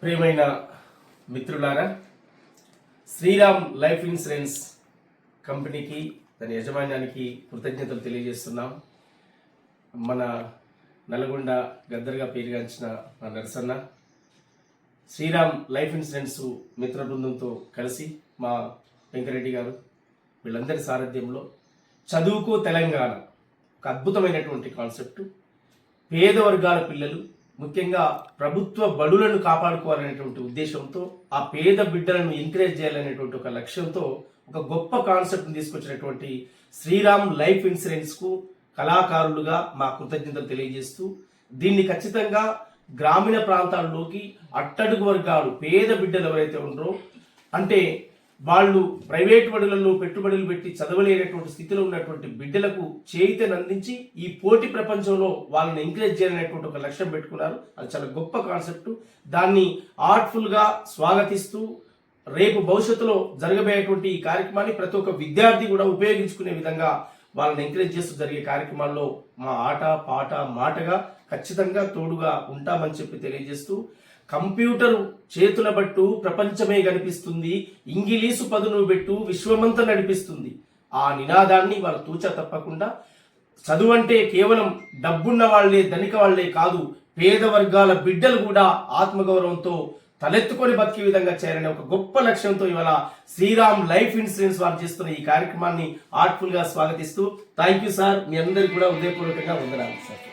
ప్రియమైన మిత్రులారా, Sriram life insurance కంపెనీకి, దాని యజమాన్యానికి కృతజ్ఞతలు తెలియజేస్తున్నాం. మన నల్గొండ గద్దర్గా పేరుగాంచిన మా నరసన్న శ్రీరామ్ లైఫ్ ఇన్సూరెన్స్ మిత్ర బృందంతో కలిసి మా వెంకరెడ్డి గారు వీళ్ళందరి సారథ్యంలో చదువుకో తెలంగాణ ఒక అద్భుతమైనటువంటి కాన్సెప్ట్. పేద వర్గాల పిల్లలు, ముఖ్యంగా ప్రభుత్వ బడులను కాపాడుకోవాలనేటువంటి ఉద్దేశంతో, ఆ పేద బిడ్డలను ఎంకరేజ్ చేయాలనేటువంటి ఒక లక్ష్యంతో ఒక గొప్ప కాన్సెప్ట్ని తీసుకొచ్చినటువంటి శ్రీరామ్ లైఫ్ ఇన్సూరెన్స్కు కళాకారులుగా మా కృతజ్ఞతలు తెలియజేస్తూ, దీన్ని ఖచ్చితంగా గ్రామీణ ప్రాంతాల్లోకి అట్టడుగు వర్గాలు పేద బిడ్డలు ఎవరైతే ఉన్నారో, అంటే వాళ్ళు ప్రైవేట్ బడులలో పెట్టుబడులు పెట్టి చదవలేనటువంటి స్థితిలో ఉన్నటువంటి బిడ్డలకు చేయితను అందించి ఈ పోటీ ప్రపంచంలో వాళ్ళని ఎంకరేజ్ చేయాలనేటువంటి ఒక లక్ష్యం పెట్టుకున్నారు. అది చాలా గొప్ప కాన్సెప్ట్. దాన్ని ఆర్ట్ఫుల్గా స్వాగతిస్తూ రేపు భవిష్యత్తులో జరగబోయేటువంటి ఈ కార్యక్రమాన్ని ప్రతి ఒక్క విద్యార్థి కూడా ఉపయోగించుకునే విధంగా వాళ్ళని ఎంకరేజ్ చేస్తూ జరిగే కార్యక్రమాల్లో మా ఆట పాట మాటగా ఖచ్చితంగా తోడుగా ఉంటామని చెప్పి తెలియజేస్తూ, కంప్యూటరు చేతుల బట్టు ప్రపంచమే కనిపిస్తుంది, ఇంగిలీసు పదును పెట్టు విశ్వమంతా నడిపిస్తుంది. ఆ నినాదాన్ని వాళ్ళు తూచా తప్పకుండా, చదువు అంటే కేవలం డబ్బున్న వాళ్లే, ధనిక వాళ్లే కాదు, పేద వర్గాల బిడ్డలు కూడా ఆత్మగౌరవంతో తలెత్తుకొని బతికే విధంగా చేయాలనే ఒక గొప్ప లక్ష్యంతో ఇవాళ శ్రీరామ్ లైఫ్ ఇన్సూరెన్స్ వారు చేస్తున్న ఈ కార్యక్రమాన్ని ఆర్ట్ఫుల్ గా స్వాగతిస్తూ, థ్యాంక్ యూ సార్. మీ అందరికీ కూడా హృదయపూర్వకంగా వందనాలు సార్.